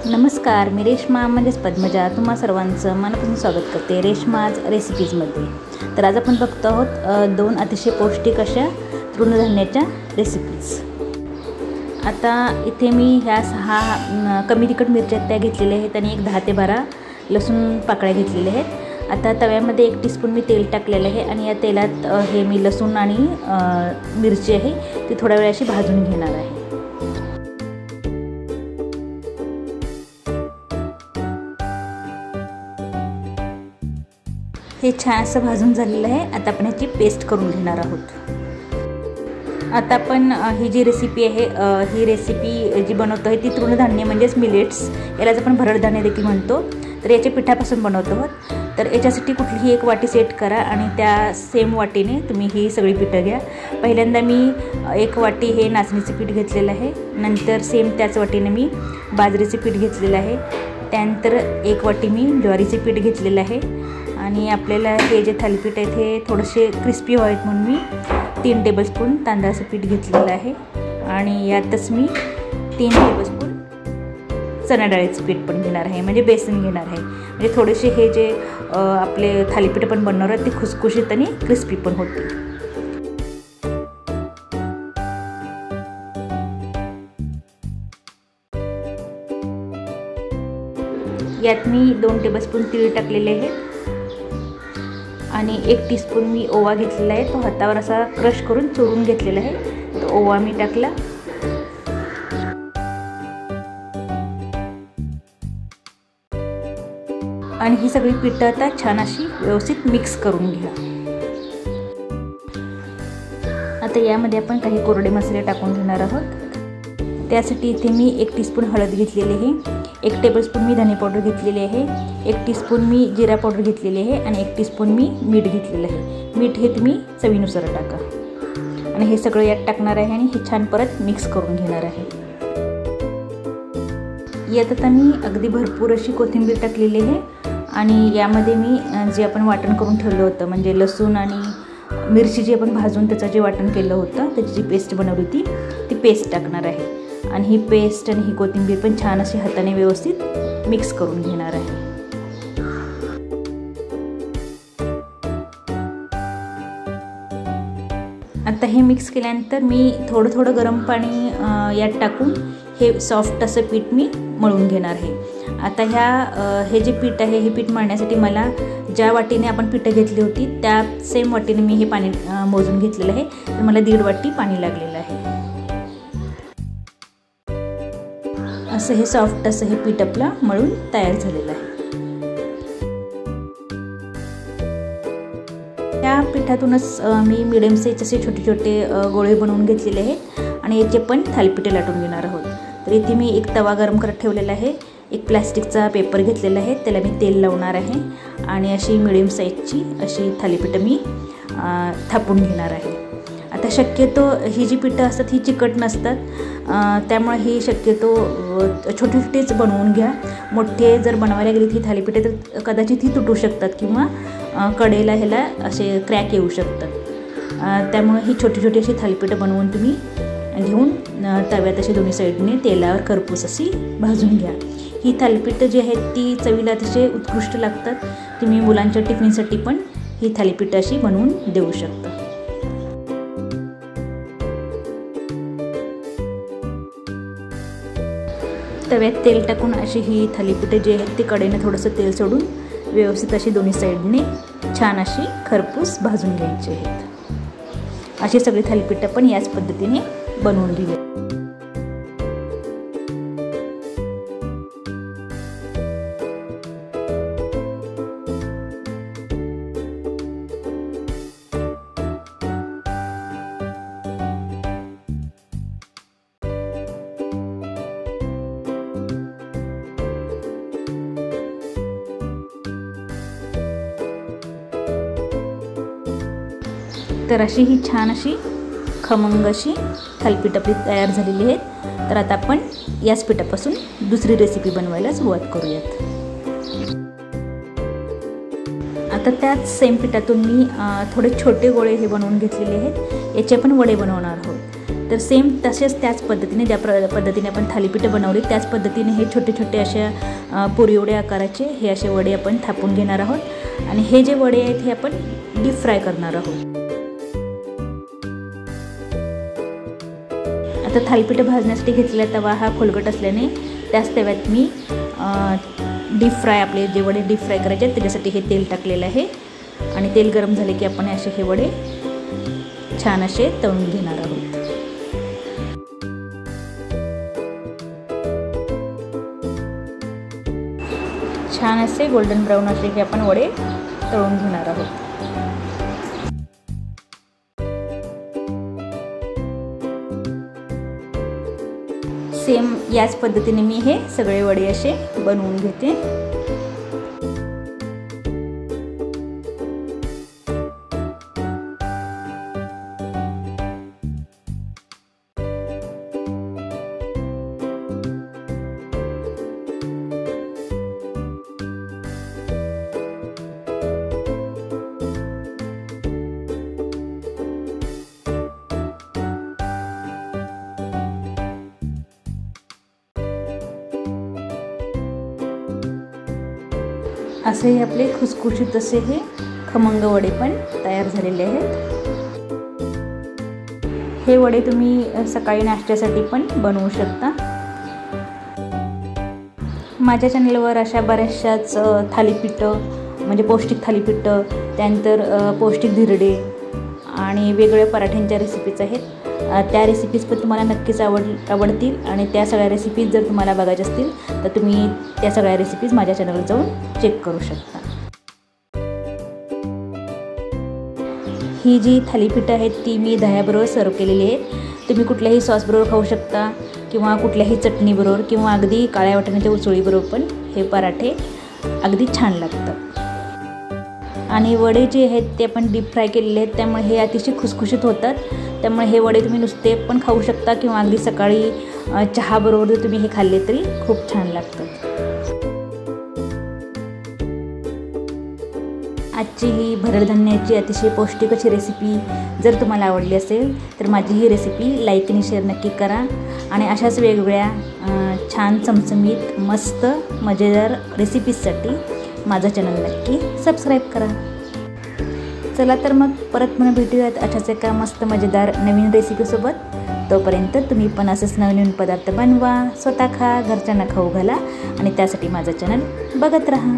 नमस्कार, मी रेश्मा म्हणजेच पद्मजा तुम्हा सर्वांचं मनापासून स्वागत करते रेश्माज रेसिपीजमध्ये। तर आज आपण बघतो आहोत दोन अतिशय पौष्टिक अशा तृणधान्याच्या रेसिपीज। आता इथे मी ह्या 6 कमी तिखट मिरच्या त्या घेतलेल्या आहेत आणि एक 10 ते 12 लसूण पाकळ्या घेतलेल्या आहेत। आता तव्यामध्ये 1 टीस्पून मी तेल टाकलेलं आहे आणि या तेलात हे मी लसूण आणि मिरची आहे ती थोडा वेळ अशी भाजून घेणार आहे। हे छान असं भाजून झालेलं आहे। आता आपण ह्याची पेस्ट करून घेणार आहोत। आता आपण ही जी रेसिपी आहे ही रेसिपी जी बनवतो आहे ती तृणधान्य म्हणजेच मिलेट्स, यालाच आपण भरड धान्य देखील म्हणतो। तर याच्या पिठापासून बनवतो आहोत। तर याच्यासाठी कुठलीही एक वाटी सेट करा आणि त्या सेम वाटीने तुम्ही ही सगळी पिठं घ्या। पहिल्यांदा मी 1 वाटी हे नाचणीचे पीठ घेतलेलं आहे, नंतर सेम त्याच वाटीने मी बाजरीचे पीठ घेतलेलं आहे, त्यानंतर 1 वाटी मी ज्वारीचे पीठ घेतलेलं आहे आणि आपल्याला हे जे थालीपीठ आहे ते थोडेसे क्रिस्पी व्हावेत म्हणून मी 3 टेबलस्पून तांदळाचं पीठ घेतलेलं आहे आणि यातच मी 3 टेबलस्पून चणा डाळीचं पीठ पण घेणार आहे, म्हणजे बेसन घेणार आहे। म्हणजे थोडेसे हे जे आपले थालीपीठ पण बनवणार आहेत ते खुसखुशीत आणि क्रिस्पी पण होतील। यात मी 2 टेबलस्पून तीळ टाकलेले आहेत आणि 1 टीस्पून मी ओवा घेतलेला आहे, तो हातावर असा क्रश करून चुरून घेतलेला आहे, तो ओवा मी टाकला। आणि ही सगळी पिठं आता छान अशी व्यवस्थित मिक्स करून घ्या। आता यामध्ये आपण काही कोरडे मसाले टाकून घेणार आहोत। त्यासाठी इथे मी 1 टीस्पून हळद घेतलेली आहे, 1 टेबलस्पून मी धने पावडर घेतलेली आहे, 1 टीस्पून मी जिरा पावडर घेतलेली आहे आणि 1 टीस्पून मी मीठ घेतलेलं आहे। मीठ हे तुम्ही चवीनुसार टाका आणि हे सगळं यात टाकणार आहे आणि हे छान परत मिक्स करून घेणार आहे। यात आता मी अगदी भरपूर अशी कोथिंबीर टाकलेली आहे आणि यामध्ये मी जे आपण वाटण करून ठेवलं होतं, म्हणजे लसूण आणि मिरची जी आपण भाजून त्याचं जे वाटण केलं होतं त्याची जी पेस्ट बनवली होती ती पेस्ट टाकणार आहे आणि ही पेस्ट आणि ही कोथिंबीर पण छान अशी हाताने व्यवस्थित मिक्स करून घेणार आहे। आता हे मिक्स केल्यानंतर मी थोडं गरम पाणी यात टाकून हे सॉफ्ट असं पीठ मी मळून घेणार आहे। आता हे जे पीठ आहे हे पीठ मळण्यासाठी मला ज्या वाटीने आपण पिठं घेतली होती त्या सेम वाटीने मी हे पाणी मोजून घेतलेलं आहे, तर मला 1.5 वाटी पाणी लागलेलं आहे। असं हे सॉफ्ट असं हे पीठ आपलं मळून तयार झालेलं आहे। त्या पिठातूनच मी मिडियम साईज असे छोटे छोटे गोळे बनवून घेतलेले आहेत आणि याचे पण थालीपीठं लाटून घेणार आहोत। तर इथे मी एक तवा गरम करत ठेवलेला आहे, एक प्लास्टिकचा पेपर घेतलेला आहे, त्याला मी तेल लावणार आहे आणि अशी मिडियम साईजची अशी थालीपीठं मी थापून घेणार आहे। आता शक्यतो ही जी पिठं असतात ही चिकट नसतात, त्यामुळे ही शक्यतो छोटे छोटेच बनवून घ्या। मोठे जर बनवायला गेली ही थालीपीठं तर कदाचित ही तुटू शकतात किंवा कडेला ह्याला असे क्रॅक येऊ शकतात, त्यामुळे ही छोटी छोटी अशी थालीपीठं बनवून तुम्ही घेऊन तव्यात अशी दोन्ही साईडने तेलावर खरपूस अशी भाजून घ्या। ही थालीपीठं जी आहेत ती चवीला अतिशय उत्कृष्ट लागतात। तुम्ही मुलांच्या टिफिनसाठी पण ही थालीपीठं अशी बनवून देऊ शकता। तव्यात तेल टाकून अशी ही थालीपीठं जी आहेत ती कडेने थोडंसं तेल सोडून व्यवस्थित अशी दोन्ही साईडने छान अशी खरपूस भाजून घ्यायची आहेत। अशी सगळी थालीपीठं पण याच पद्धतीने बनवून घेऊया। तर अशी ही छान अशी खमंग अशी थालीपीठ आपली तयार झालेली आहेत। तर आता आपण याच पिठापासून दुसरी रेसिपी बनवायला सुरुवात करूयात। आता त्याच सेम पिठातून मी थोडे छोटे गोळे हे बनवून घेतलेले आहेत, याचे पण वडे बनवणार आहोत। तर सेम तसेच त्याच पद्धतीने ज्या पद्धतीने आपण थालीपीठं बनवली त्याच पद्धतीने हे छोटे छोटे अशा पुरी एवढ्या आकाराचे हे असे वडे आपण थापून घेणार आहोत आणि हे जे वडे आहेत हे आपण डीप फ्राय करणार आहोत। आता थालीपीठं भाजण्यासाठी घेतलेला तवा हा खोलगट असल्याने त्याच तव्यात मी डीप फ्राय आपले जे वडे डीप फ्राय करायचे आहेत त्याच्यासाठी हे तेल टाकलेलं आहे आणि तेल गरम झाले की आपण असे हे वडे छान असे तळून घेणार आहोत। छान असे गोल्डन ब्राऊन असे हे आपण वडे तळून घेणार आहोत। सेम याच पद्धतीने मी हे सगळे वडे असे बनवून घेते। असे हे आपले खुसखुशीत असे हे खमंग वडे पण तयार झालेले आहेत। हे वडे तुम्ही सकाळी नाश्त्यासाठी पण बनवू शकता। माझ्या चॅनलवर अशा बऱ्याचशाच थालीपीठं म्हणजे पौष्टिक थालीपीठं, त्यानंतर पौष्टिक धिरडे आणि वेगवेगळ्या पराठ्यांच्या रेसिपीज आहेत। त्या रेसिपीज पण तुम्हाला नक्कीच आवडतील आणि त्या सगळ्या रेसिपीज जर तुम्हाला बघायच्या असतील तर तुम्ही त्या सगळ्या रेसिपीज माझ्या चॅनलवर जाऊन चेक करू शकता। ही जी थालीपीठं आहेत ती मी दह्याबरोबर सर्व केलेली आहेत। तुम्ही कुठल्याही सॉसबरोबर खाऊ शकता किंवा कुठल्याही चटणीबरोबर किंवा अगदी काळ्या वाटाण्याच्या उसळीबरोबर पण हे पराठे अगदी छान लागतात। आणि वडे जे आहेत ते आपण डीप फ्राय केलेले आहेत त्यामुळे हे अतिशय खुसखुशीत होतात। त्यामुळे हे वडे तुम्ही नुसते पण खाऊ शकता किंवा अगदी सकाळी चहाबरोबर जर तुम्ही हे खाल्ले तरी खूप छान लागतात। आजची ही भरड धान्याची अतिशय पौष्टिक अशी रेसिपी जर तुम्हाला आवडली असेल तर माझी ही रेसिपी लाईक आणि शेअर नक्की करा आणि अशाच वेगवेगळ्या छान चमचमीत मस्त मजेदार रेसिपीजसाठी माझा चॅनल नक्की सबस्क्राईब करा। चला तर मग परत पुन्हा भेटूयात अशाच एका मस्त मजेदार नवीन रेसिपीसोबत। तोपर्यंत तुम्ही पण असेच नवीन पदार्थ बनवा, स्वतः खा, घरच्यांना खाऊ घाला आणि त्यासाठी माझं चॅनल बघत राहा।